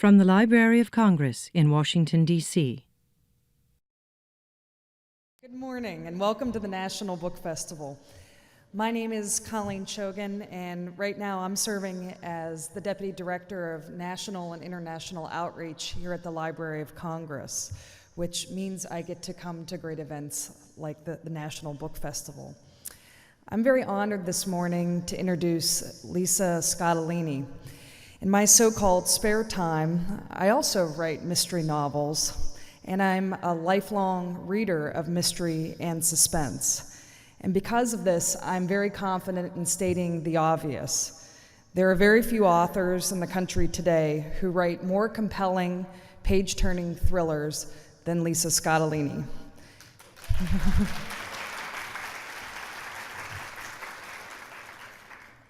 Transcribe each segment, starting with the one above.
From the Library of Congress in Washington, D.C. Good morning and welcome to the National Book Festival. My name is Colleen Chogan, and right now I'm serving as the Deputy Director of National and International Outreach here at the Library of Congress, which means I get to come to great events like the National Book Festival. I'm very honored this morning to introduce Lisa Scottoline. In my so-called spare time, I also write mystery novels, and I'm a lifelong reader of mystery and suspense. And because of this, I'm very confident in stating the obvious. There are very few authors in the country today who write more compelling, page-turning thrillers than Lisa Scottoline.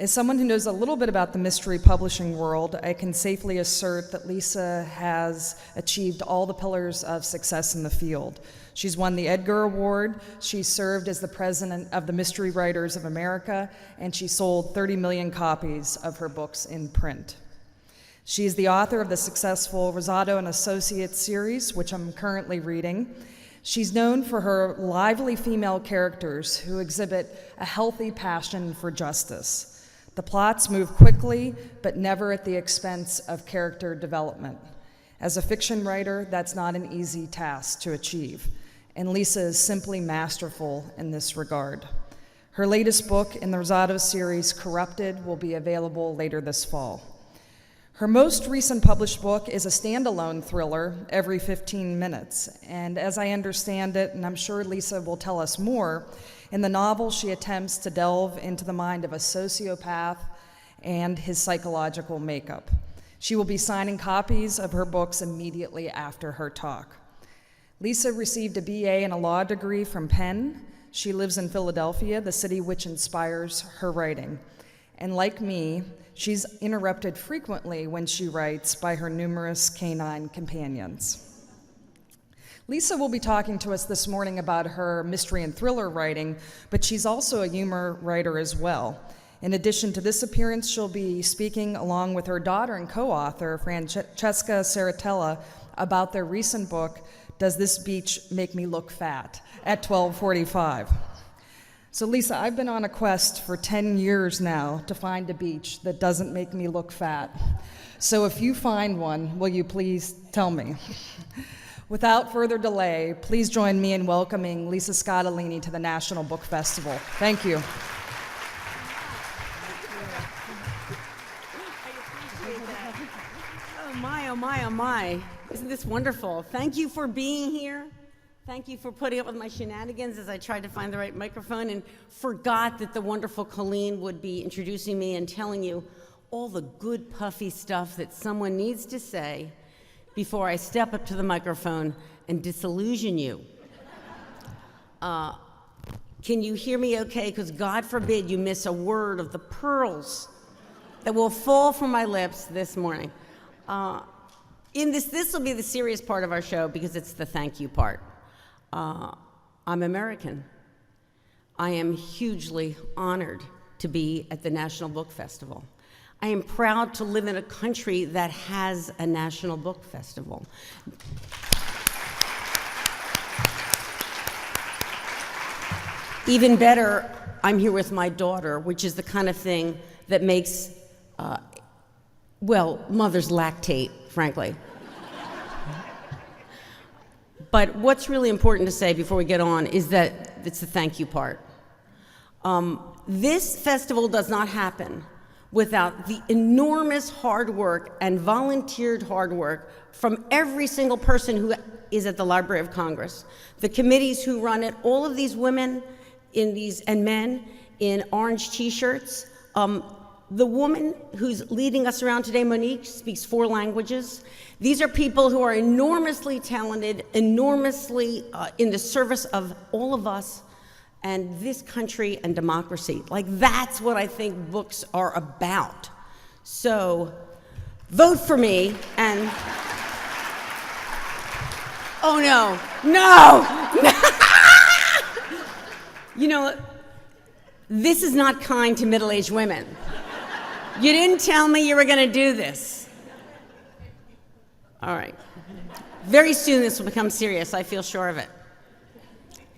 As someone who knows a little bit about the mystery publishing world, I can safely assert that Lisa has achieved all the pillars of success in the field. She's won the Edgar Award, she served as the president of the Mystery Writers of America, and she sold 30 million copies of her books in print. She is the author of the successful Rosado and Associates series, which I'm currently reading. She's known for her lively female characters who exhibit a healthy passion for justice. The plots move quickly, but never at the expense of character development. As a fiction writer, that's not an easy task to achieve, and Lisa is simply masterful in this regard. Her latest book in the Rosado series, Corrupted, will be available later this fall. Her most recent published book is a standalone thriller, Every 15 Minutes, and as I understand it, and I'm sure Lisa will tell us more, in the novel she attempts to delve into the mind of a sociopath and his psychological makeup. She will be signing copies of her books immediately after her talk. Lisa received a BA and a law degree from Penn. She lives in Philadelphia, the city which inspires her writing. And like me, she's interrupted frequently when she writes by her numerous canine companions. Lisa will be talking to us this morning about her mystery and thriller writing, but she's also a humor writer as well. In addition to this appearance, she'll be speaking along with her daughter and co-author, Francesca Serritella, about their recent book, Does This Beach Make Me Look Fat? At 12:45. So Lisa, I've been on a quest for 10 years now to find a beach that doesn't make me look fat. So if you find one, will you please tell me? Without further delay, please join me in welcoming Lisa Scottoline to the National Book Festival. Thank you. Oh my, oh my, oh my. Isn't this wonderful? Thank you for being here. Thank you for putting up with my shenanigans as I tried to find the right microphone and forgot that the wonderful Colleen would be introducing me and telling you all the good puffy stuff that someone needs to say before I step up to the microphone and disillusion you. Can you hear me okay? Because God forbid you miss a word of the pearls that will fall from my lips this morning. This will be the serious part of our show because it's the thank you part. I'm American. I am hugely honored to be at the National Book Festival. I am proud to live in a country that has a National Book Festival. Even better, I'm here with my daughter, which is the kind of thing that makes, mothers lactate, frankly. But what's really important to say before we get on is that it's the thank you part. This festival does not happen without the enormous hard work and volunteered hard work from every single person who is at the Library of Congress, the committees who run it, all of these women and men in orange t-shirts. The woman who's leading us around today, Monique, speaks 4 languages. These are people who are enormously talented, enormously in the service of all of us and this country and democracy. Like, that's what I think books are about. So vote for me and, oh no, no! You know, this is not kind to middle-aged women. You didn't tell me you were gonna do this. All right. Very soon this will become serious, I feel sure of it.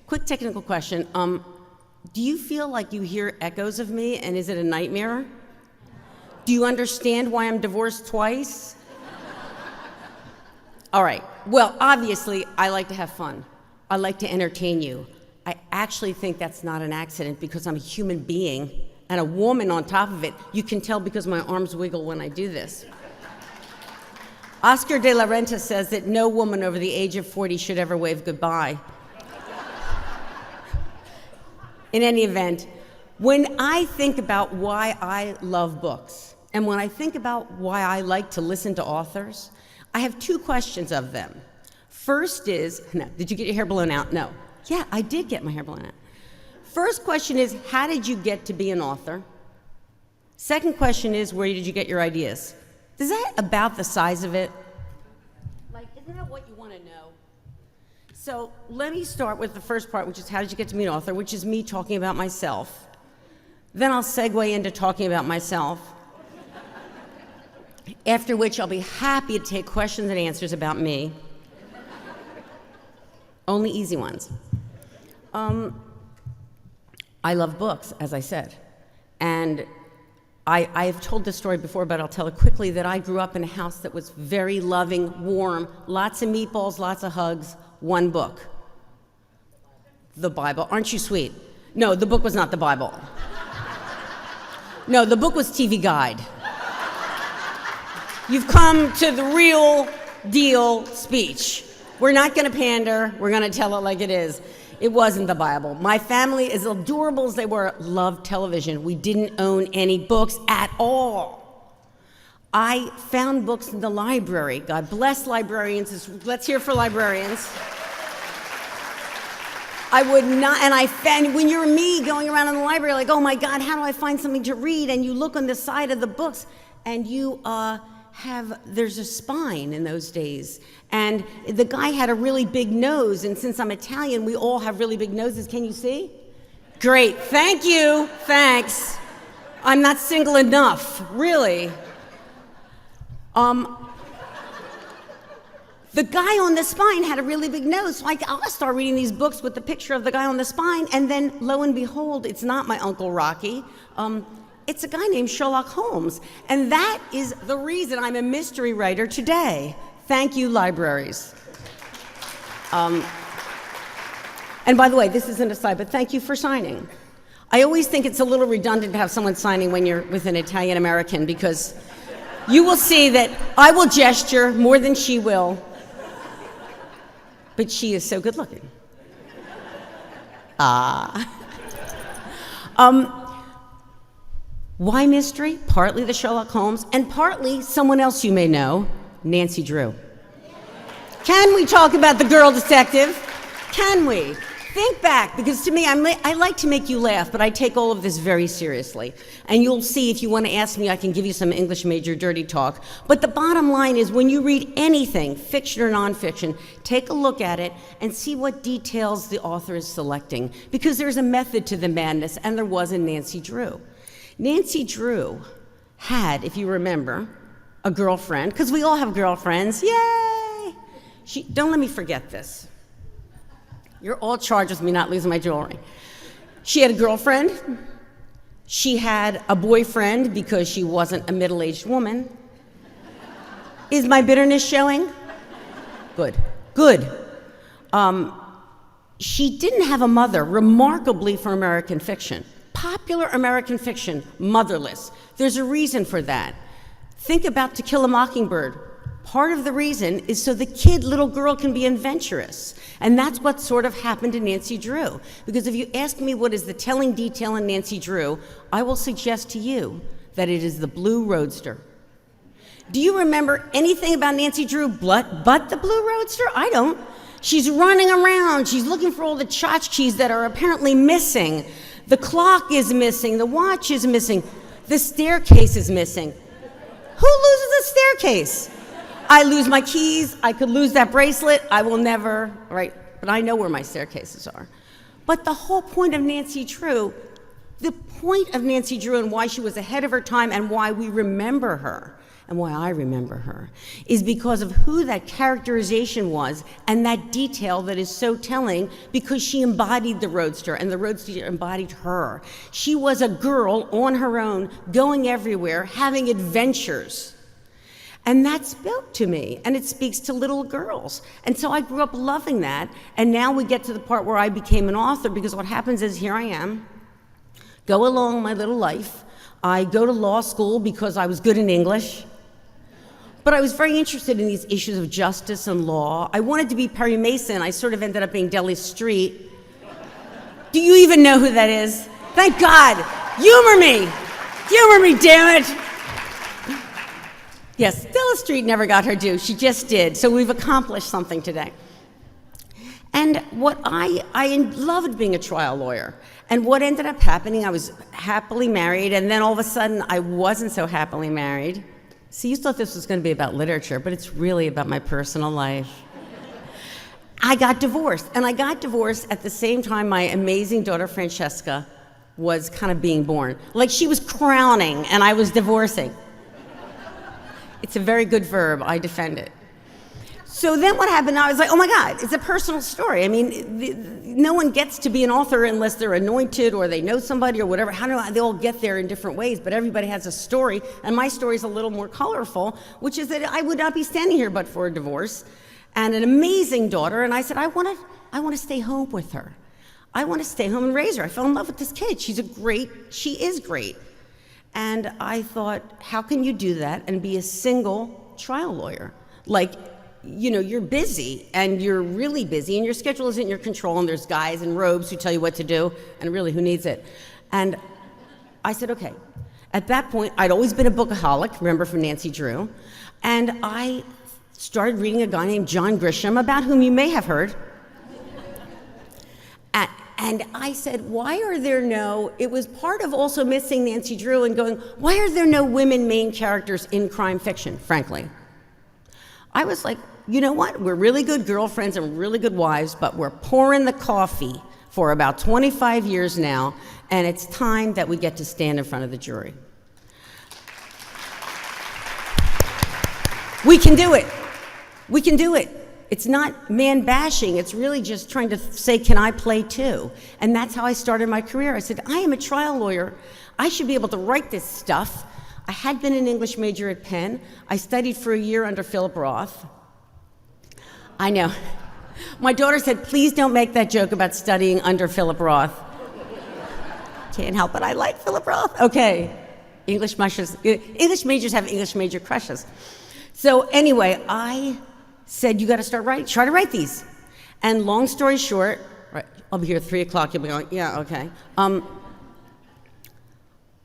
Quick technical question. Do you feel like you hear echoes of me, and is it a nightmare? Do you understand why I'm divorced twice? All right. Well, obviously, I like to have fun. I like to entertain you. I actually think that's not an accident because I'm a human being and a woman on top of it. You can tell because my arms wiggle when I do this. Oscar de la Renta says that no woman over the age of 40 should ever wave goodbye. In any event, when I think about why I love books, and when I think about why I like to listen to authors, I have two questions of them. First is, no, did you get your hair blown out? No. Yeah, I did get my hair blown out. First question is, how did you get to be an author? Second question is, where did you get your ideas? Is that about the size of it? Like, isn't that what you want to know? So let me start with the first part, which is how did you get to be an author, which is me talking about myself. Then I'll segue into talking about myself, after which I'll be happy to take questions and answers about me. Only easy ones. I love books, as I said. And I've told this story before, but I'll tell it quickly, that I grew up in a house that was very loving, warm, lots of meatballs, lots of hugs, one book. The Bible. Aren't you sweet? No, the book was not the Bible. No, the book was TV Guide. You've come to the real deal speech. We're not going to pander. We're going to tell it like it is. It wasn't the Bible. My family, as adorable as they were, loved television. We didn't own any books at all. I found books in the library. God bless librarians. Let's hear for librarians. I would not, and I found, when you're me going around in the library like, oh my God, how do I find something to read? And you look on the side of the books and you there's a spine in those days. And the guy had a really big nose, and since I'm Italian, we all have really big noses. Can you see? Great, thank you, thanks. I'm not single enough, really. The guy on the spine had a really big nose, so I'll start reading these books with the picture of the guy on the spine, and then lo and behold, it's not my Uncle Rocky. It's a guy named Sherlock Holmes, and that is the reason I'm a mystery writer today. Thank you, libraries. And by the way, this is an aside, but thank you for signing. I always think it's a little redundant to have someone signing when you're with an Italian American, because you will see that I will gesture more than she will, but she is so good looking. Why mystery? Partly the Sherlock Holmes, and partly someone else you may know, Nancy Drew. Can we talk about the girl detective? Can we? Think back, because to me, I like to make you laugh, but I take all of this very seriously. And you'll see, if you want to ask me, I can give you some English major dirty talk. But the bottom line is, when you read anything, fiction or nonfiction, take a look at it and see what details the author is selecting. Because there's a method to the madness, and there was in Nancy Drew. Nancy Drew had, if you remember, a girlfriend, because we all have girlfriends, yay! Don't let me forget this. You're all charged with me not losing my jewelry. She had a girlfriend. She had a boyfriend because she wasn't a middle-aged woman. Is my bitterness showing? Good, good. She didn't have a mother, remarkably for American fiction. Popular American fiction, motherless. There's a reason for that. Think about To Kill a Mockingbird. Part of the reason is so the little girl can be adventurous. And that's what sort of happened to Nancy Drew. Because if you ask me what is the telling detail in Nancy Drew, I will suggest to you that it is the blue roadster. Do you remember anything about Nancy Drew but the blue roadster? I don't. She's running around. She's looking for all the tchotchkes that are apparently missing. The clock is missing. The watch is missing. The staircase is missing. Who loses a staircase? I lose my keys. I could lose that bracelet. I will never, right? But I know where my staircases are. But the whole point of Nancy Drew, and why she was ahead of her time and why we remember her and why I remember her, is because of who that characterization was and that detail that is so telling, because she embodied the roadster and the roadster embodied her. She was a girl on her own, going everywhere, having adventures. And that spoke to me, and it speaks to little girls. And so I grew up loving that, and now we get to the part where I became an author, because what happens is, here I am, go along my little life. I go to law school because I was good in English, but I was very interested in these issues of justice and law. I wanted to be Perry Mason. I sort of ended up being Deli Street. Do you even know who that is? Thank God. Humor me. Humor me, damn it. Yes, Della Street never got her due. She just did. So we've accomplished something today. And what I loved being a trial lawyer. And what ended up happening, I was happily married, and then all of a sudden I wasn't so happily married. See, you thought this was going to be about literature, but it's really about my personal life. I got divorced, and I got divorced at the same time my amazing daughter Francesca was kind of being born. Like, she was crowning and I was divorcing. It's a very good verb, I defend it. So then what happened, I was like, oh my God, it's a personal story. I mean, no one gets to be an author unless they're anointed or they know somebody or whatever. How do they all get there in different ways? But everybody has a story, and my story is a little more colorful, which is that I would not be standing here but for a divorce and an amazing daughter, and I said, I want to stay home with her. I want to stay home and raise her. I fell in love with this kid. She is great. And I thought, how can you do that and be a single trial lawyer? Like, you know, you're busy, and you're really busy, and your schedule isn't in your control, and there's guys in robes who tell you what to do, and really, who needs it? And I said, okay. At that point, I'd always been a bookaholic, remember, from Nancy Drew, and I started reading a guy named John Grisham, about whom you may have heard. And I said, why are there no, it was part of also missing Nancy Drew and going, why are there no women main characters in crime fiction, frankly? I was like, you know what? We're really good girlfriends and really good wives, but we're pouring the coffee for about 25 years now, and it's time that we get to stand in front of the jury. We can do it. We can do it. It's not man bashing, it's really just trying to say, can I play too? And that's how I started my career. I said, I am a trial lawyer. I should be able to write this stuff. I had been an English major at Penn. I studied for a year under Philip Roth. I know. My daughter said, please don't make that joke about studying under Philip Roth. Can't help it, I like Philip Roth. Okay, English majors have English major crushes. So anyway, I said, you got to try to write these. And long story short, right, I'll be here at 3 o'clock, you'll be going, yeah, okay.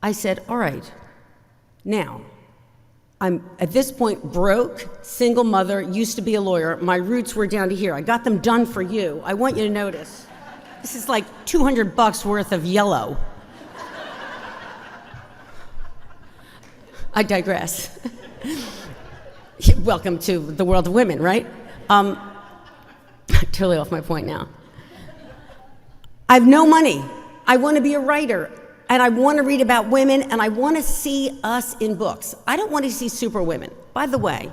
I said, all right, now, I'm at this point broke, single mother, used to be a lawyer. My roots were down to here. I got them done for you. I want you to notice. This is like $200 worth of yellow. I digress. Welcome to the world of women, right? Totally off my point now. I have no money. I want to be a writer, and I want to read about women, and I want to see us in books. I don't want to see superwomen. By the way,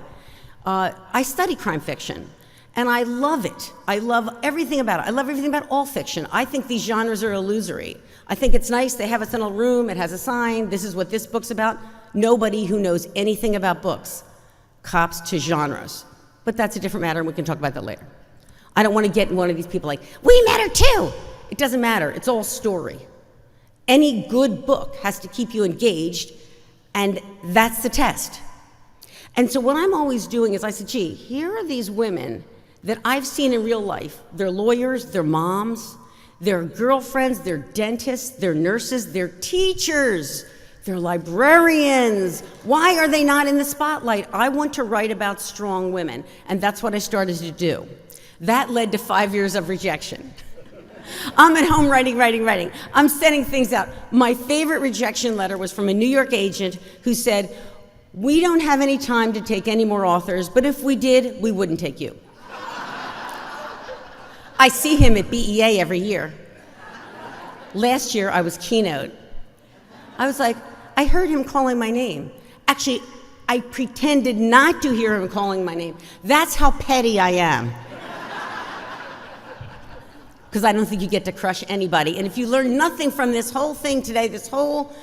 I study crime fiction, and I love it. I love everything about it. I love everything about all fiction. I think these genres are illusory. I think it's nice. They have us in a room. It has a sign. This is what this book's about. Nobody who knows anything about books cops to genres. But that's a different matter, and we can talk about that later. I don't want to get one of these people like, we matter too. It doesn't matter. It's all story. Any good book has to keep you engaged, and that's the test. And so what I'm always doing is I said, gee, here are these women that I've seen in real life. They're lawyers, they're moms, they're girlfriends, they're dentists, they're nurses, they're teachers, they're librarians. Why are they not in the spotlight? I want to write about strong women, and that's what I started to do. That led to 5 years of rejection. I'm at home writing. I'm sending things out. My favorite rejection letter was from a New York agent who said, we don't have any time to take any more authors, but if we did, we wouldn't take you. I see him at BEA every year. Last year, I was keynote. I was like, I heard him calling my name. Actually, I pretended not to hear him calling my name. That's how petty I am. Because I don't think you get to crush anybody. And if you learn nothing from this whole thing today, this whole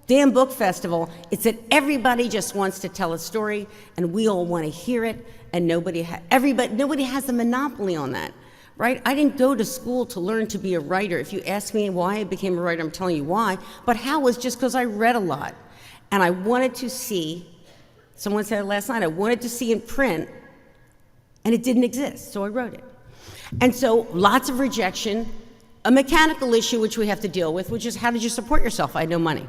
damn book festival, it's that everybody just wants to tell a story, and we all want to hear it, and nobody has a monopoly on that, right? I didn't go to school to learn to be a writer. If you ask me why I became a writer, I'm telling you why. But how was just because I read a lot, and I wanted to see. Someone said it last night. I wanted to see in print, and it didn't exist, so I wrote it. And so lots of rejection, a mechanical issue which we have to deal with, which is how did you support yourself? I had no money.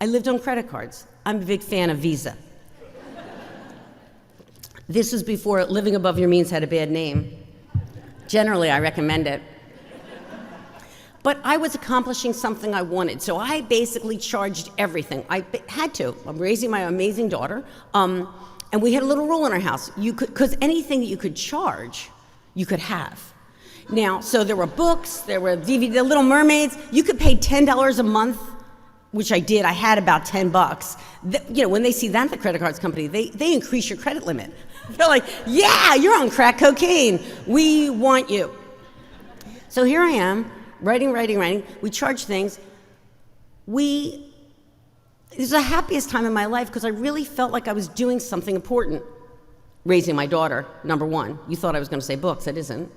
I lived on credit cards. I'm a big fan of Visa. This was before living above your means had a bad name. Generally, I recommend it. But I was accomplishing something I wanted, so I basically charged everything. I had to. I'm raising my amazing daughter, and we had a little rule in our house. You could, because anything that you could charge, you could have. Now, so there were books, there were DVD, the Little Mermaids. You could pay $10 a month, which I did. I had about $10. You know, when they see that at the credit cards company, they increase your credit limit. They're like, yeah, you're on crack cocaine. We want you. So here I am, writing. We charge things. This is the happiest time in my life because I really felt like I was doing something important. Raising my daughter, number one. You thought I was going to say books. It isn't.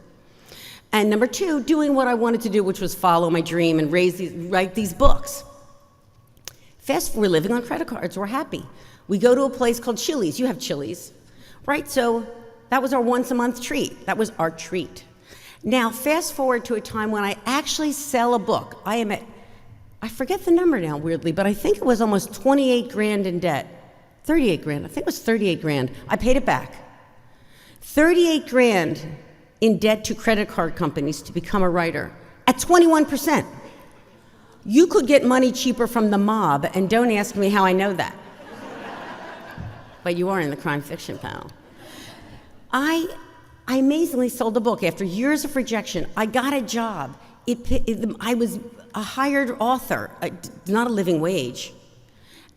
And number two, doing what I wanted to do, which was follow my dream and write these books. Fast forward, we're living on credit cards. We're happy. We go to a place called Chili's. You have Chili's, right? So that was our once-a-month treat. That was our treat. Now, fast forward to a time when I actually sell a book. I forget the number now, weirdly, but I think it was almost 28 grand in debt. 38 grand. I think it was 38 grand. I paid it back. 38 grand in debt to credit card companies to become a writer at 21%. You could get money cheaper from the mob, and don't ask me how I know that. But you are in the crime fiction panel. I amazingly sold the book. After years of rejection, I got a job. I was a hired author, not a living wage.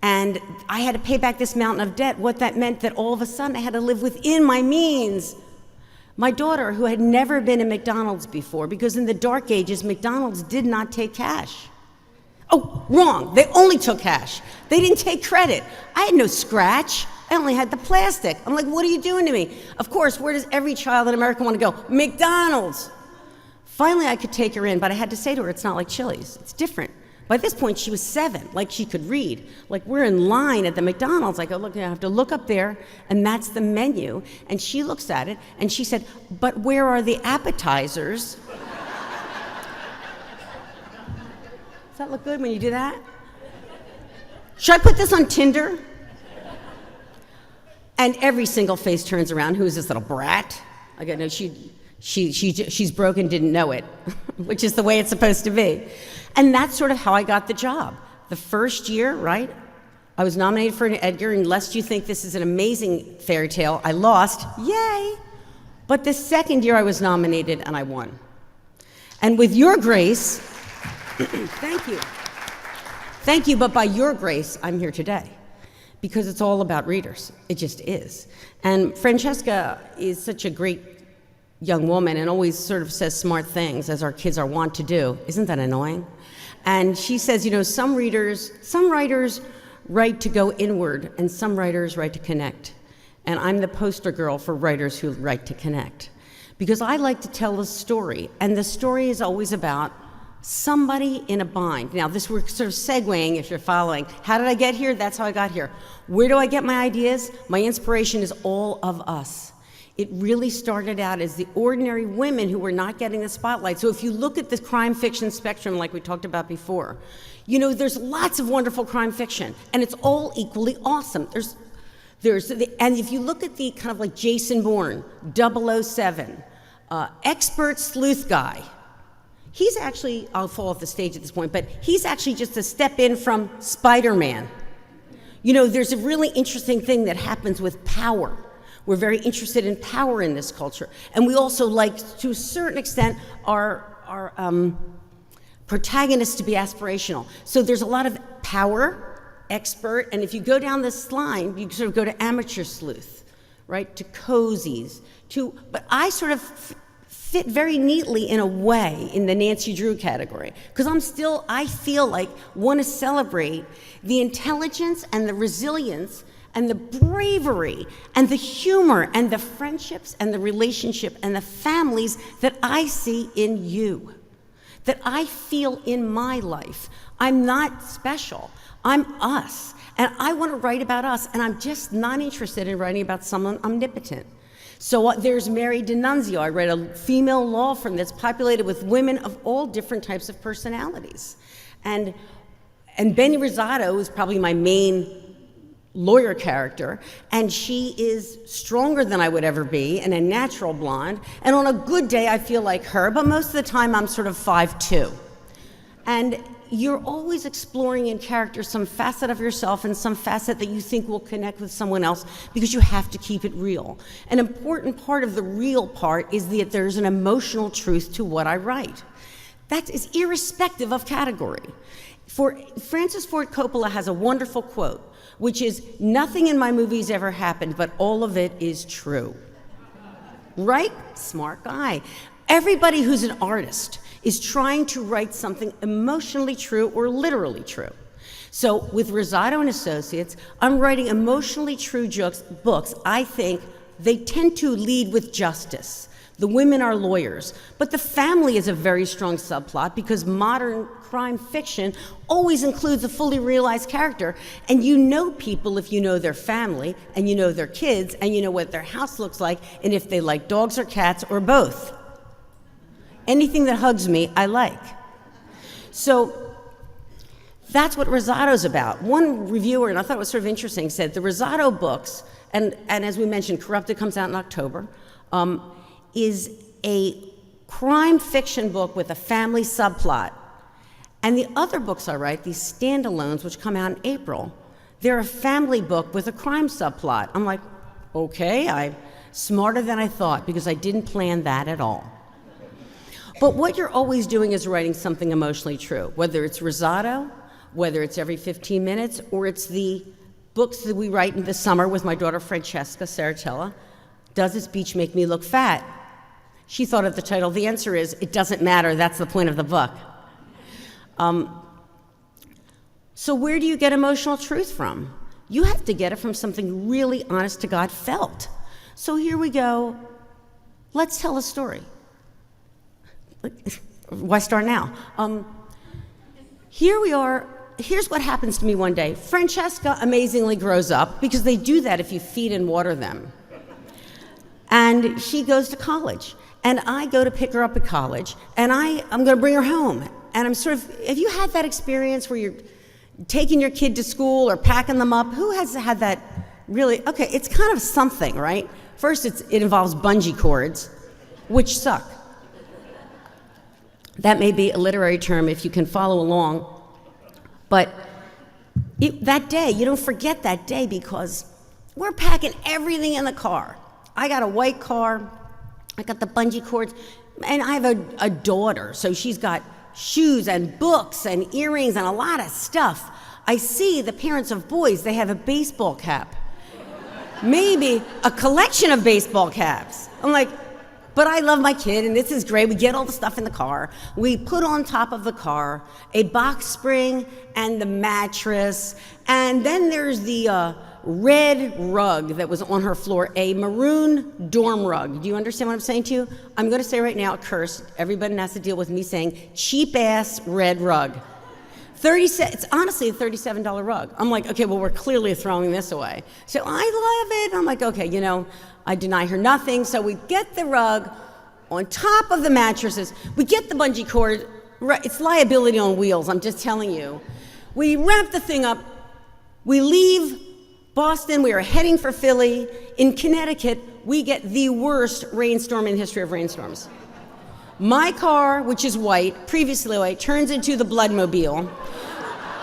And I had to pay back this mountain of debt. What that meant that all of a sudden I had to live within my means. My daughter, who had never been in McDonald's before, because in the dark ages, McDonald's did not take cash. Oh, wrong. They only took cash. They didn't take credit. I had no scratch. I only had the plastic. I'm like, what are you doing to me? Of course, where does every child in America want to go? McDonald's. Finally, I could take her in, but I had to say to her, it's not like Chili's. It's different. By this point, she was 7, like she could read. Like, we're in line at the McDonald's. I go, look, I have to look up there, and that's the menu. And she looks at it, and she said, but where are the appetizers? Does that look good when you do that? Should I put this on Tinder? And every single face turns around. Who is this little brat? I go, no, she's broken, didn't know it, which is the way it's supposed to be. And that's sort of how I got the job. The first year, right, I was nominated for an Edgar, and lest you think this is an amazing fairy tale, I lost, yay! But the second year I was nominated and I won. And with your grace, thank you, but by your grace, I'm here today. Because it's all about readers, it just is. And Francesca is such a great young woman and always sort of says smart things, as our kids are wont to do. Isn't that annoying? And she says, you know, some writers write to go inward, and some writers write to connect. And I'm the poster girl for writers who write to connect. Because I like to tell a story, and the story is always about somebody in a bind. Now, this we're sort of segueing, if you're following. How did I get here? That's how I got here. Where do I get my ideas? My inspiration is all of us. It really started out as the ordinary women who were not getting the spotlight. So if you look at the crime fiction spectrum, like we talked about before, you know, there's lots of wonderful crime fiction, and it's all equally awesome. And if you look at the kind of like Jason Bourne, 007, expert sleuth guy, he's actually, I'll fall off the stage at this point, but he's actually just a step in from Spider-Man. You know, there's a really interesting thing that happens with power. We're very interested in power in this culture. And we also like, to a certain extent, our protagonists to be aspirational. So there's a lot of power, expert, and if you go down this line, you sort of go to amateur sleuth, right, to cozies, but I sort of fit very neatly in a way in the Nancy Drew category, because I feel like want to celebrate the intelligence and the resilience and the bravery and the humor and the friendships and the relationship and the families that I see in you, that I feel in my life. I'm not special, I'm us, and I want to write about us, and I'm just not interested in writing about someone omnipotent. So there's Mary D'Annunzio. I read a female law firm that's populated with women of all different types of personalities. And Benny Rosato is probably my main lawyer character, and she is stronger than I would ever be and a natural blonde. And on a good day, I feel like her, but most of the time I'm sort of 5'2". And you're always exploring in character some facet of yourself and some facet that you think will connect with someone else, because you have to keep it real. An important part of the real part is that there's an emotional truth to what I write. That is irrespective of category. Francis Ford Coppola has a wonderful quote, which is, "Nothing in my movies ever happened, but all of it is true." Right? Smart guy. Everybody who's an artist is trying to write something emotionally true or literally true. So with Rosato and Associates, I'm writing emotionally true books. I think they tend to lead with justice. The women are lawyers, but the family is a very strong subplot, because modern crime fiction always includes a fully realized character, and you know people if you know their family, and you know their kids, and you know what their house looks like, and if they like dogs or cats or both. Anything that hugs me, I like. So that's what Rosato's about. One reviewer, and I thought it was sort of interesting, said the Rosato books, and as we mentioned, Corrupted comes out in October, is a crime fiction book with a family subplot. And the other books I write, these standalones, which come out in April, they're a family book with a crime subplot. I'm like, okay, I'm smarter than I thought, because I didn't plan that at all. But what you're always doing is writing something emotionally true, whether it's Rosato, whether it's Every 15 Minutes, or it's the books that we write in the summer with my daughter Francesca Serritella. Does this beach make me look fat? She thought of the title. The answer is, it doesn't matter. That's the point of the book. So where do you get emotional truth from? You have to get it from something really honest to God felt. So here we go. Let's tell a story. Why start now? Here we are. Here's what happens to me one day. Francesca amazingly grows up, because they do that if you feed and water them. And she goes to college. And I go to pick her up at college, and I'm going to bring her home. And I'm sort of, have you had that experience where you're taking your kid to school or packing them up? Who has had that really? Okay, it's kind of something, right? First, it involves bungee cords, which suck. That may be a literary term if you can follow along. But that day, you don't forget that day, because we're packing everything in the car. I got a white car, I got the bungee cords, and I have a daughter, so she's got shoes and books and earrings and a lot of stuff. I see the parents of boys, they have a baseball cap. Maybe a collection of baseball caps. I'm like, but I love my kid, and this is great. We get all the stuff in the car. We put on top of the car a box spring and the mattress, and then there's the red rug that was on her floor, a maroon dorm rug. Do you understand what I'm saying to you? I'm going to say right now a curse. Everybody has to deal with me saying cheap-ass red rug. It's honestly a $37 rug. I'm like, okay, well, we're clearly throwing this away. So I love it. I'm like, okay, I deny her nothing. So we get the rug on top of the mattresses. We get the bungee cord. It's liability on wheels, I'm just telling you. We wrap the thing up. We leave Boston. We are heading for Philly. In Connecticut, we get the worst rainstorm in the history of rainstorms. My car, which is white, previously white, turns into the Bloodmobile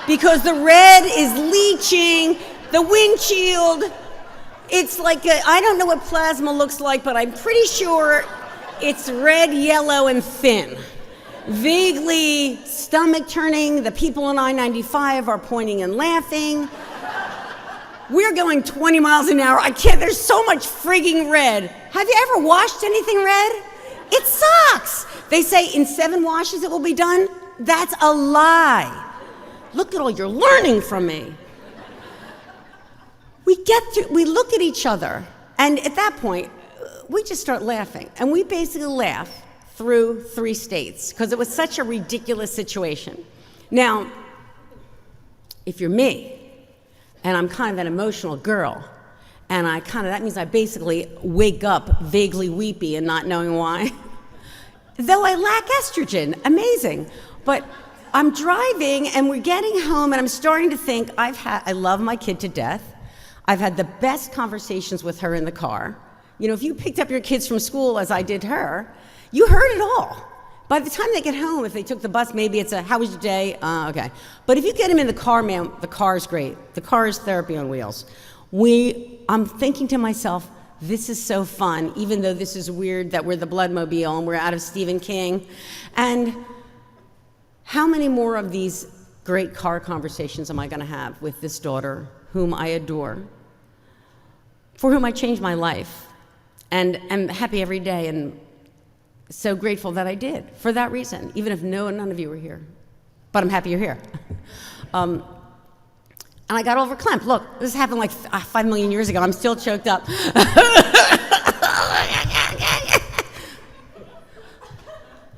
because the red is leaching the windshield. It's like, I don't know what plasma looks like, but I'm pretty sure it's red, yellow, and thin. vaguely stomach turning. The people on I-95 are pointing and laughing. We're going 20 miles an hour. I can't, there's so much frigging red. Have you ever washed anything red? It sucks. They say in 7 washes it will be done. That's a lie. Look at all you're learning from me. We look at each other, and at that point, we just start laughing. And we basically laugh through 3 states, because it was such a ridiculous situation. Now, if you're me, and I'm kind of an emotional girl, and that means I basically wake up vaguely weepy and not knowing why. Though I lack estrogen, amazing. But I'm driving and we're getting home and I'm starting to think, I love my kid to death. I've had the best conversations with her in the car. You know, if you picked up your kids from school as I did her, you heard it all. By the time they get home, if they took the bus, maybe it's how was your day? Okay. But if you get them in the car, man, the car is great. The car is therapy on wheels. I'm thinking to myself, this is so fun, even though this is weird that we're the Bloodmobile and we're out of Stephen King. And how many more of these great car conversations am I going to have with this daughter, whom I adore, for whom I changed my life, and am happy every day, and so grateful that I did, for that reason, even if none of you were here. But I'm happy you're here. And I got over Klemp. Look, this happened like 5 million years ago. I'm still choked up.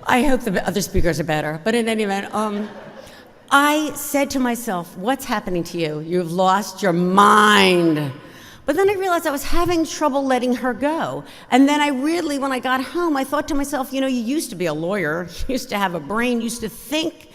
I hope the other speakers are better. But in any event, I said to myself, what's happening to you? You've lost your mind. But then I realized I was having trouble letting her go. And then when I got home, I thought to myself, you used to be a lawyer, you used to have a brain, you used to think,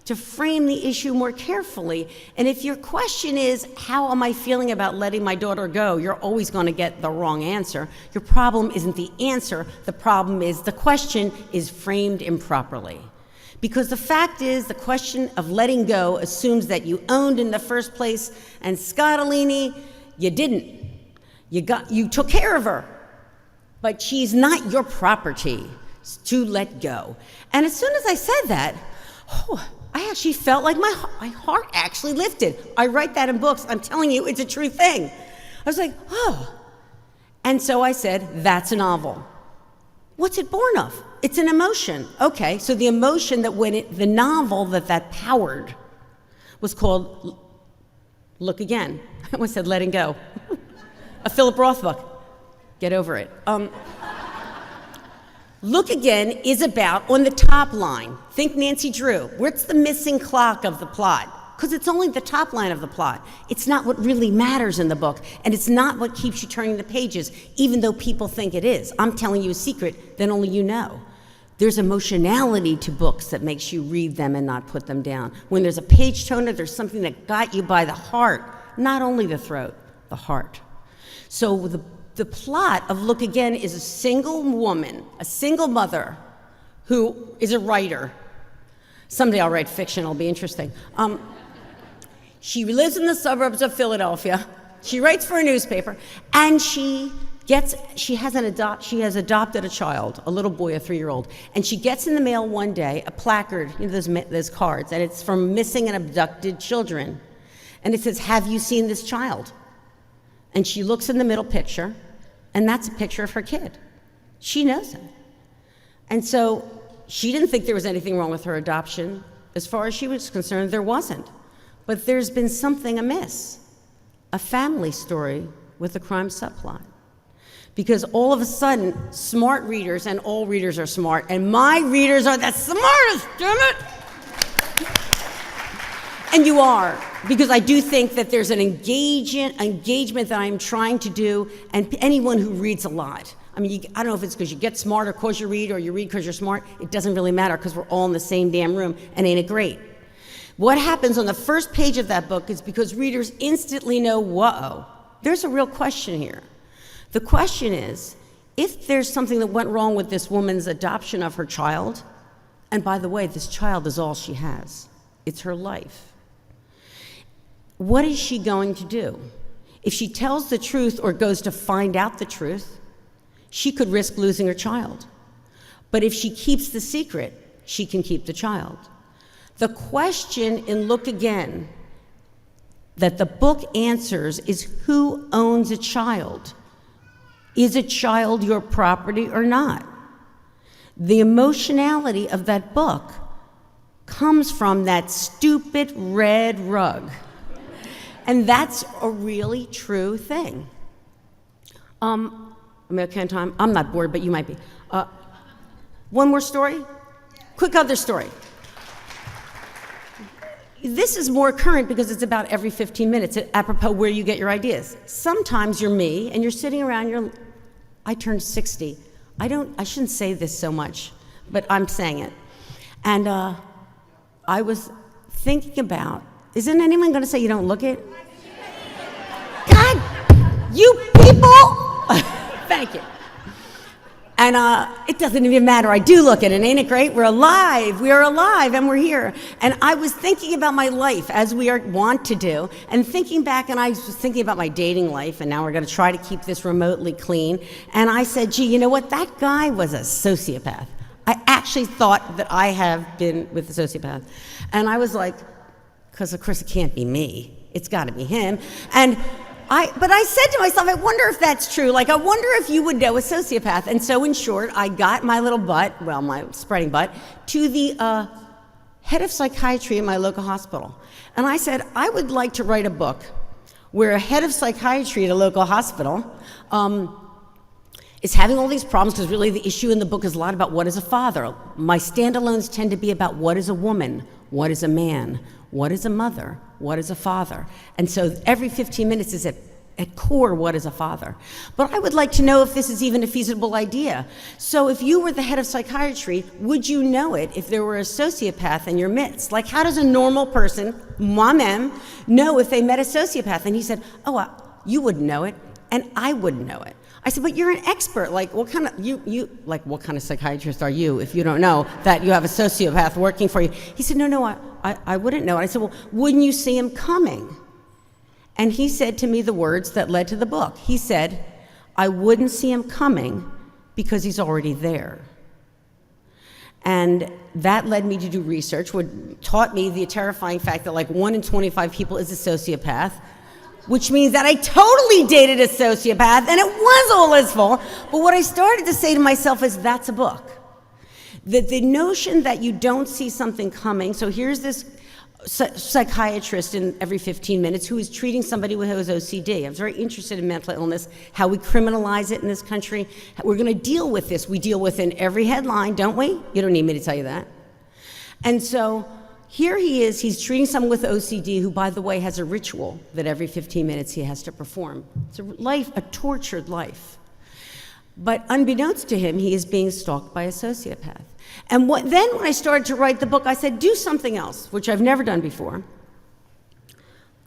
to frame the issue more carefully. And if your question is, how am I feeling about letting my daughter go? You're always going to get the wrong answer. Your problem isn't the answer. The problem is the question is framed improperly. Because the fact is, the question of letting go assumes that you owned in the first place, and Scottoline, you didn't. You took care of her, but she's not your property to let go. And as soon as I said that, I actually felt like my heart actually lifted. I write that in books. I'm telling you, it's a true thing. I was like, oh. And so I said, that's a novel. What's it born of? It's an emotion. Okay, so the emotion the novel that powered was called Look Again. I almost said Letting Go. A Philip Roth book. Get over it. Look Again is about, on the top line, think Nancy Drew. What's the missing clock of the plot? Because it's only the top line of the plot. It's not what really matters in the book, and it's not what keeps you turning the pages, even though people think it is. I'm telling you a secret that only you know. There's emotionality to books that makes you read them and not put them down. When there's a page turner, there's something that got you by the heart, not only the throat, the heart. So the plot of Look Again is a single woman, a single mother, who is a writer. Someday I'll write fiction, it'll be interesting. She lives in the suburbs of Philadelphia. She writes for a newspaper, and she has adopted a child, a little boy, a 3-year-old, and she gets in the mail one day a placard, those cards, and it's from missing and abducted children. And it says, have you seen this child? And she looks in the middle picture, and that's a picture of her kid. She knows him. And so she didn't think there was anything wrong with her adoption. As far as she was concerned, there wasn't. But there's been something amiss, a family story with a crime subplot. Because all of a sudden, smart readers, and all readers are smart, and my readers are the smartest, damn it! And you are, because I do think that there's an engagement that I'm trying to do, and anyone who reads a lot. I mean, I don't know if it's because you get smart or because you read, or you read because you're smart. It doesn't really matter, because we're all in the same damn room, and ain't it great? What happens on the first page of that book is because readers instantly know, whoa, there's a real question here. The question is, if there's something that went wrong with this woman's adoption of her child, and by the way, this child is all she has. It's her life. What is she going to do? If she tells the truth or goes to find out the truth, she could risk losing her child. But if she keeps the secret, she can keep the child. The question in Look Again that the book answers is, who owns a child? Is a child your property or not? The emotionality of that book comes from that stupid red rug. And that's a really true thing. I'm okay on time? I'm not bored, but you might be. One more story? Quick other story. This is more current because it's about every 15 minutes, apropos where you get your ideas. Sometimes you're me and you're sitting around, I turned 60. I shouldn't say this so much, but I'm saying it. And I was thinking about, isn't anyone gonna say you don't look it? God, you people! Thank you. And it doesn't even matter, I do look at it, ain't it great? We're alive, we are alive, and we're here. And I was thinking about my life, as we want to do, and thinking back, and I was thinking about my dating life, and now we're gonna try to keep this remotely clean. And I said, gee, you know what, that guy was a sociopath. I actually thought that I have been with a sociopath. And I was like, because of course it can't be me, it's gotta be him. But I said to myself, I wonder if that's true. Like, I wonder if you would know a sociopath. And so in short, I got my little butt, well, my spreading butt, to the head of psychiatry in my local hospital. And I said, I would like to write a book where a head of psychiatry at a local hospital is having all these problems, because really the issue in the book is a lot about what is a father. My standalones tend to be about what is a woman, what is a man, what is a mother, what is a father. And so every 15 minutes is at core, what is a father? But I would like to know if this is even a feasible idea. So if you were the head of psychiatry, would you know it if there were a sociopath in your midst? Like, how does a normal person, moi-même, know if they met a sociopath? And he said, oh, you wouldn't know it, and I wouldn't know it. I said, but you're an expert. Like, what kind of, what kind of psychiatrist are you if you don't know that you have a sociopath working for you? He said, no, I wouldn't know. And I said, well, wouldn't you see him coming? And he said to me the words that led to the book. He said, I wouldn't see him coming because he's already there. And that led me to do research, which taught me the terrifying fact that like 1 in 25 people is a sociopath, which means that I totally dated a sociopath, and it was all his fault. But what I started to say to myself is, that's a book. That the notion that you don't see something coming, so here's this psychiatrist in every 15 minutes who is treating somebody who has OCD. I was very interested in mental illness, how we criminalize it in this country. We're gonna deal with this. We deal with it in every headline, don't we? You don't need me to tell you that. And so, here he is, he's treating someone with OCD who, by the way, has a ritual that every 15 minutes he has to perform. It's a tortured life. But unbeknownst to him, he is being stalked by a sociopath. And then when I started to write the book, I said, do something else, which I've never done before.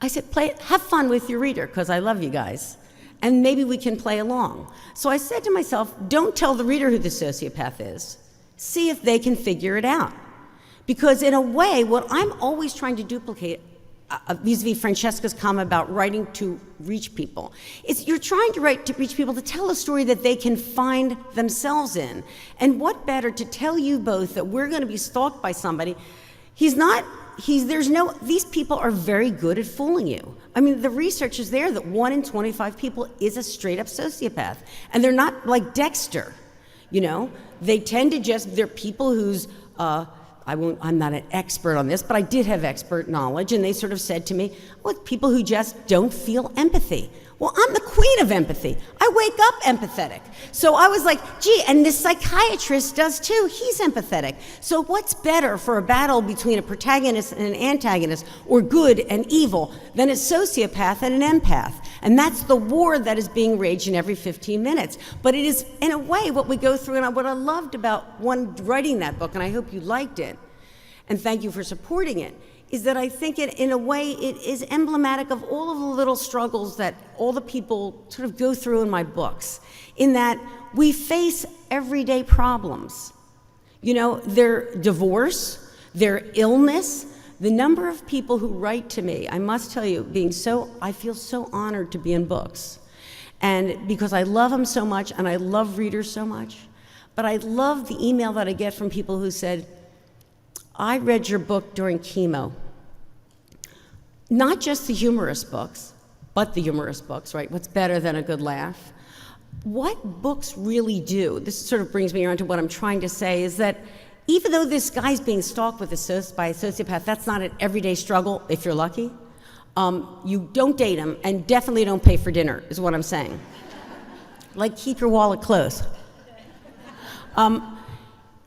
I said, have fun with your reader, because I love you guys, and maybe we can play along. So I said to myself, don't tell the reader who the sociopath is. See if they can figure it out. Because in a way, what I'm always trying to duplicate, vis-a-vis Francesca's comment about writing to reach people, is you're trying to write to reach people to tell a story that they can find themselves in. And what better to tell you both that we're gonna be stalked by somebody. These people are very good at fooling you. I mean, the research is there that 1 in 25 people is a straight up sociopath. And they're not like Dexter, you know? They tend to they're people whose, I'm not an expert on this, but I did have expert knowledge, and they sort of said to me, well, people who just don't feel empathy. Well, I'm the queen of empathy. I wake up empathetic. So I was like, gee, and this psychiatrist does too. He's empathetic. So what's better for a battle between a protagonist and an antagonist, or good and evil, than a sociopath and an empath? And that's the war that is being waged in every 15 minutes. But it is, in a way, what we go through, and what I loved about writing that book, and I hope you liked it, and thank you for supporting it, is that I think in a way it is emblematic of all of the little struggles that all the people sort of go through in my books, in that we face everyday problems. You know, their divorce, their illness, the number of people who write to me, I must tell you, I feel so honored to be in books. And because I love them so much, and I love readers so much, but I love the email that I get from people who said, I read your book during chemo. Not just the humorous books, but the humorous books, right? What's better than a good laugh? What books really do, this sort of brings me around to what I'm trying to say, is that even though this guy's being stalked by a sociopath, that's not an everyday struggle, if you're lucky. You don't date him, and definitely don't pay for dinner, is what I'm saying. Like, keep your wallet close.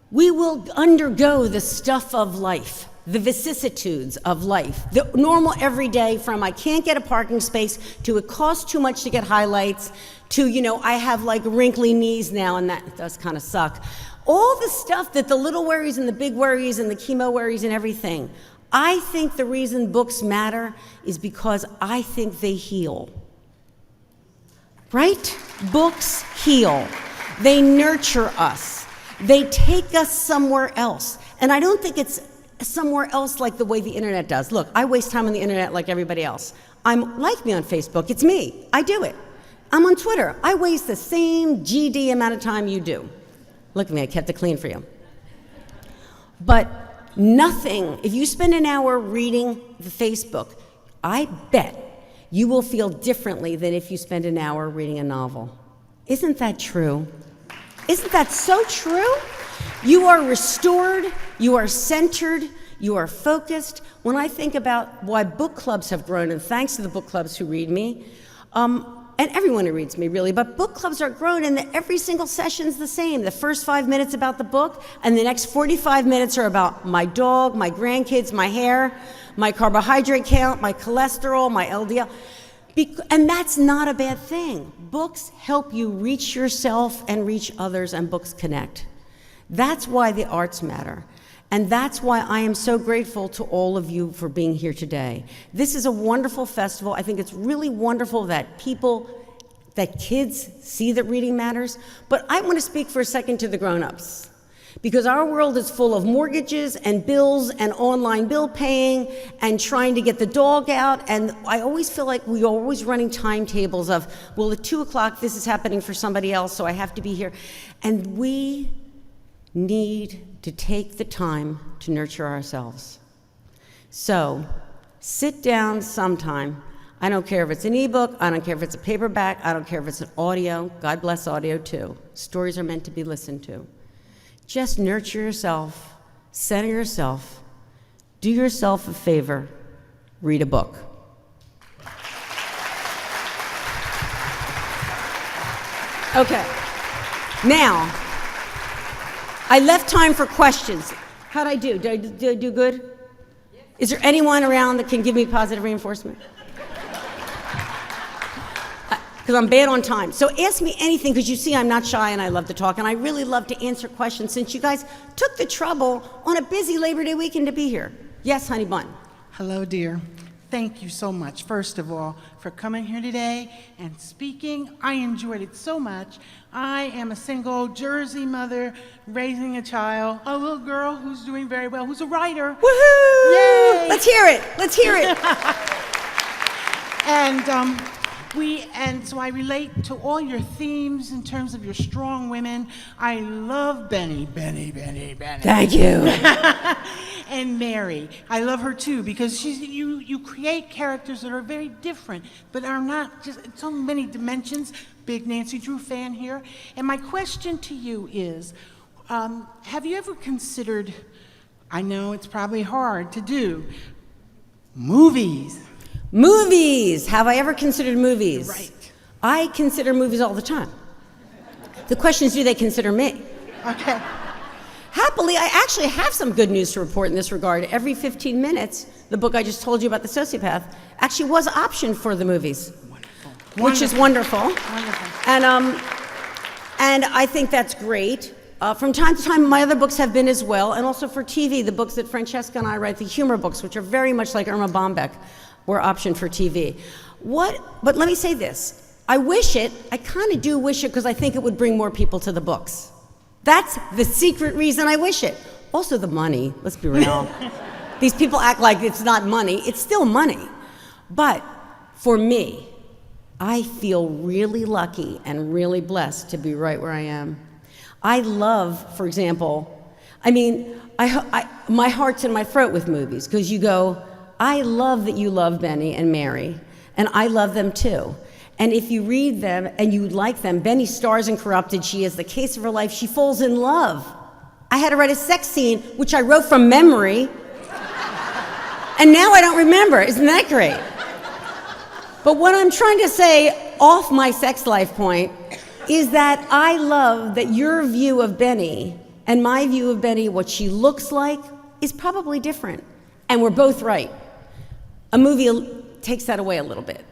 We will undergo the stuff of life, the vicissitudes of life, the normal everyday, from I can't get a parking space to it costs too much to get highlights to, I have like wrinkly knees now and that does kind of suck. All the stuff that the little worries and the big worries and the chemo worries and everything. I think the reason books matter is because I think they heal. Right? Books heal. They nurture us. They take us somewhere else. And I don't think it's somewhere else like the way the internet does. Look, I waste time on the internet like everybody else. Like me on Facebook, it's me. I do it. I'm on Twitter. I waste the same GD amount of time you do. Look at me, I kept it clean for you. But nothing, if you spend an hour reading the Facebook, I bet you will feel differently than if you spend an hour reading a novel. Isn't that true? Isn't that so true? You are restored, you are centered, you are focused. When I think about why book clubs have grown, and thanks to the book clubs who read me, and everyone who reads me really, but book clubs are grown and every single session's the same. The first 5 minutes about the book, and the next 45 minutes are about my dog, my grandkids, my hair, my carbohydrate count, my cholesterol, my LDL. And that's not a bad thing. Books help you reach yourself and reach others, and books connect. That's why the arts matter. And that's why I am so grateful to all of you for being here today. This is a wonderful festival. I think it's really wonderful that kids see that reading matters. But I want to speak for a second to the grown-ups, because our world is full of mortgages and bills and online bill paying and trying to get the dog out. And I always feel like we're always running timetables of, well, at 2 o'clock, this is happening for somebody else, so I have to be here. And we need to take the time to nurture ourselves. So sit down sometime. I don't care if it's an ebook, I don't care if it's a paperback, I don't care if it's an audio. God bless audio too. Stories are meant to be listened to. Just nurture yourself, center yourself, do yourself a favor, read a book. Okay, now, I left time for questions. How'd I do? Did I do good? Is there anyone around that can give me positive reinforcement? Because I'm bad on time. So ask me anything, because you see I'm not shy and I love to talk, and I really love to answer questions since you guys took the trouble on a busy Labor Day weekend to be here. Yes, honey bun. Hello, dear. Thank you so much, first of all, for coming here today and speaking. I enjoyed it so much. I am a single Jersey mother raising a child, a little girl who's doing very well, who's a writer. Woohoo! Yay! Let's hear it. Let's hear it. And so I relate to all your themes in terms of your strong women. I love Benny. Thank you. And Mary. I love her too, because you create characters that are very different, but are not just so many dimensions. Big Nancy Drew fan here. And my question to you is, have you ever considered, I know it's probably hard to do, movies? Movies. Have I ever considered movies? Right. I consider movies all the time. The question is, do they consider me? Okay. Happily, I actually have some good news to report in this regard. Every 15 minutes, the book I just told you about the sociopath actually was optioned for the movies. Wonderful. Which is wonderful. Wonderful. And I think that's great. From time to time, my other books have been as well, and also for TV, the books that Francesca and I write, the humor books, which are very much like Irma Bombeck, were optioned for TV. But let me say this. I wish it, I kind of do wish it, because I think it would bring more people to the books. That's the secret reason I wish it. Also the money, let's be real. These people act like it's not money, it's still money. But for me, I feel really lucky and really blessed to be right where I am. I love, for example, I mean, my heart's in my throat with movies, because you go, I love that you love Benny and Mary, and I love them too. And if you read them and you like them, Benny stars in Corrupted. She has the case of her life. She falls in love. I had to write a sex scene, which I wrote from memory, and now I don't remember. Isn't that great? But what I'm trying to say off my sex life point is that I love that your view of Benny and my view of Benny, what she looks like, is probably different. And we're both right. A movie takes that away a little bit.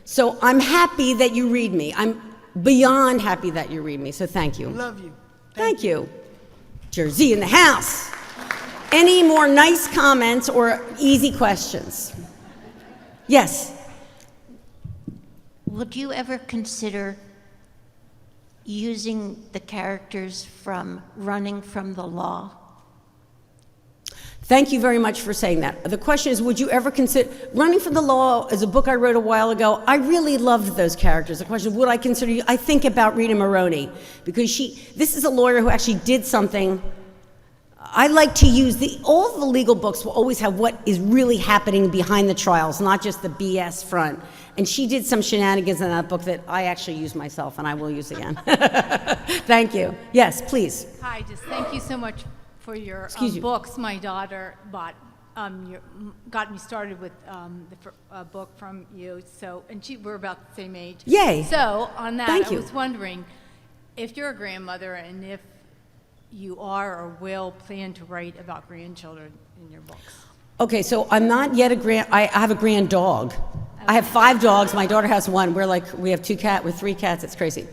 So I'm happy that you read me. I'm beyond happy that you read me, so thank you. Love you. Thank you. Jersey in the house. Any more nice comments or easy questions? Yes? Would you ever consider using the characters from Running from the Law? Thank you very much for saying that. The question is, would you ever consider, Running from the Law is a book I wrote a while ago. I really loved those characters. The question, would I consider, I think about Rita Maroney, because this is a lawyer who actually did something. I like to use, all the legal books will always have what is really happening behind the trials, not just the BS front. And she did some shenanigans in that book that I actually use myself, and I will use again. Thank you. Yes, please. Hi, just thank you so much for your Excuse you. books. My daughter got me started with the book from you. So, and we're about the same age. Yay. So on that, Thank I you. was wondering if you're a grandmother and if you are or will plan to write about grandchildren in your books. Okay, so I'm not yet I have a grand dog. I have 5 dogs. My daughter has 1. We have 3 cats. It's crazy.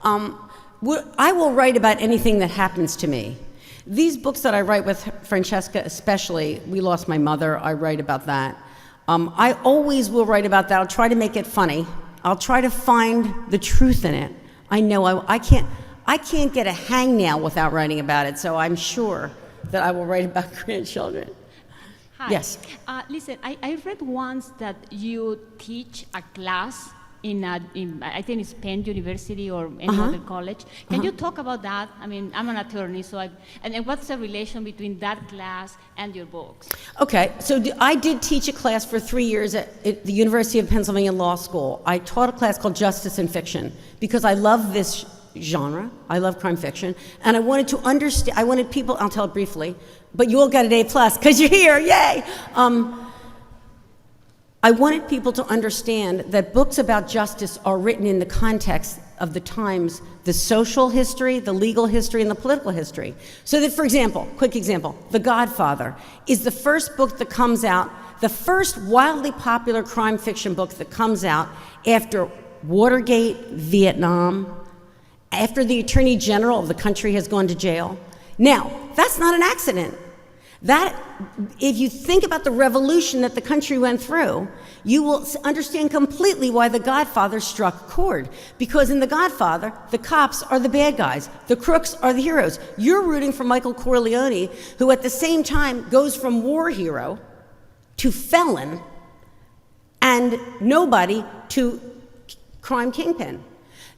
I will write about anything that happens to me. These books that I write with Francesca especially, we lost my mother, I write about that. I always will write about that. I'll try to make it funny. I'll try to find the truth in it. I know I can't get a hangnail without writing about it, so I'm sure that I will write about grandchildren. Hi. Yes. Listen, I read once that you teach a class in I think it's Penn University or any other college. Can you talk about that? I mean, I'm an attorney, so and what's the relation between that class and your books? Okay, so I did teach a class for 3 years at the University of Pennsylvania Law School. I taught a class called Justice in Fiction because I love this genre. I love crime fiction, and I wanted to understand. I wanted people. I'll tell it briefly, but you all got an A+ because you're here. Yay! I wanted people to understand that books about justice are written in the context of the times, the social history, the legal history, and the political history. So that, for example, quick example, The Godfather is the first book that comes out, the first wildly popular crime fiction book that comes out after Watergate, Vietnam, after the Attorney General of the country has gone to jail. Now, that's not an accident. That, if you think about the revolution that the country went through, you will understand completely why The Godfather struck a chord. Because in The Godfather, the cops are the bad guys. The crooks are the heroes. You're rooting for Michael Corleone, who at the same time goes from war hero to felon and nobody to crime kingpin.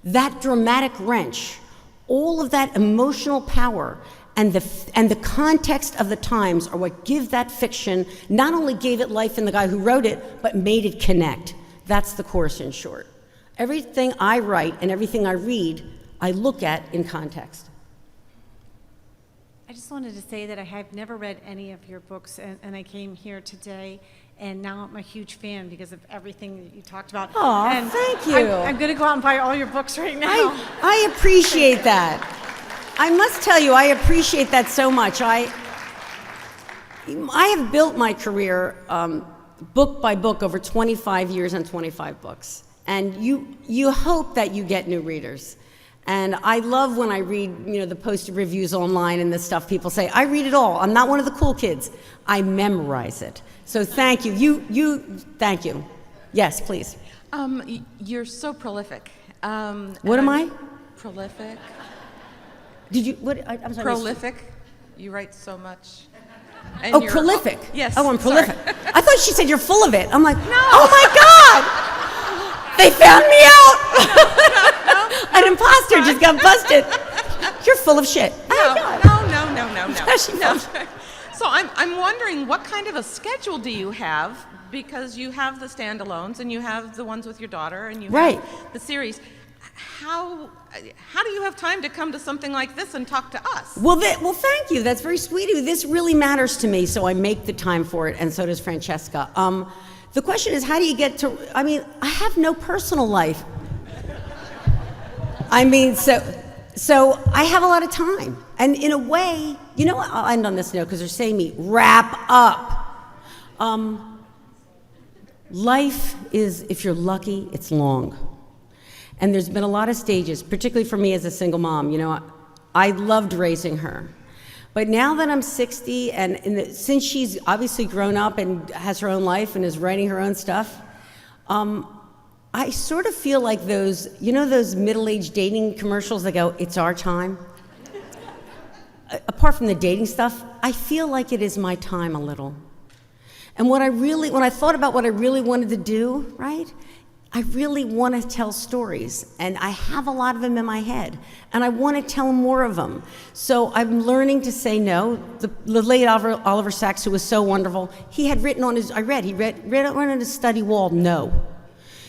That dramatic wrench, all of that emotional power, and the context of the times are what give that fiction, not only gave it life in the guy who wrote it, but made it connect. That's the course in short. Everything I write and everything I read, I look at in context. I just wanted to say that I have never read any of your books, and I came here today, and now I'm a huge fan because of everything that you talked about. Aw, and thank you. I'm going to go out and buy all your books right now. I appreciate that. I must tell you, I appreciate that so much. I have built my career book by book over 25 years and 25 books. And you hope that you get new readers. And I love when I read, the posted reviews online and the stuff people say. I read it all. I'm not one of the cool kids. I memorize it. So thank you. Thank you. Yes, please. You're so prolific. What am I? Prolific. Did you, what, I'm sorry. Prolific. You write so much. And Oh, prolific. Yes. Oh, I'm sorry. prolific. I thought she said you're full of it. I'm like, oh my God! They found me out! An imposter just got busted. You're full of shit. No. She So I'm wondering, what kind of a schedule do you have? Because you have the standalones and you have the ones with your daughter and you Right. have the series. How do you have time to come to something like this and talk to us? Well, thank you. That's very sweet of you. This really matters to me, so I make the time for it, and so does Francesca. The question is, how do you get to? I mean, I have no personal life. I mean, so I have a lot of time, and in a way, you know what? I'll end on this note because they're saying me wrap up. Life is, if you're lucky, it's long. And there's been a lot of stages, particularly for me as a single mom. You know, I loved raising her. But now that I'm 60, and since she's obviously grown up and has her own life and is writing her own stuff, I sort of feel like those middle-aged dating commercials that go, "It's our time." Apart from the dating stuff, I feel like it is my time a little. And when I thought about what I really wanted to do, right? I really want to tell stories, and I have a lot of them in my head, and I want to tell more of them. So I'm learning to say no. The late Oliver Sacks, who was so wonderful, he had written on his, he read on his study wall, no.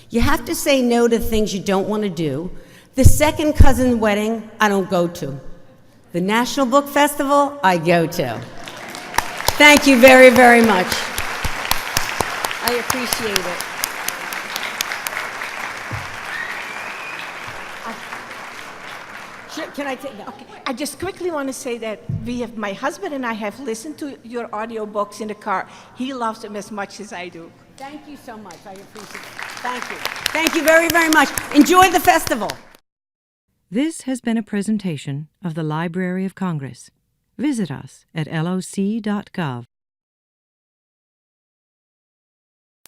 You have to say no to things you don't want to do. The second cousin wedding, I don't go to. The National Book Festival, I go to. Thank you very, very much. I appreciate it. Can I take that? Okay. I just quickly want to say that my husband and I have listened to your audiobooks in the car. He loves them as much as I do. Thank you so much. I appreciate it. Thank you. Thank you very, very much. Enjoy the festival. This has been a presentation of the Library of Congress. Visit us at loc.gov.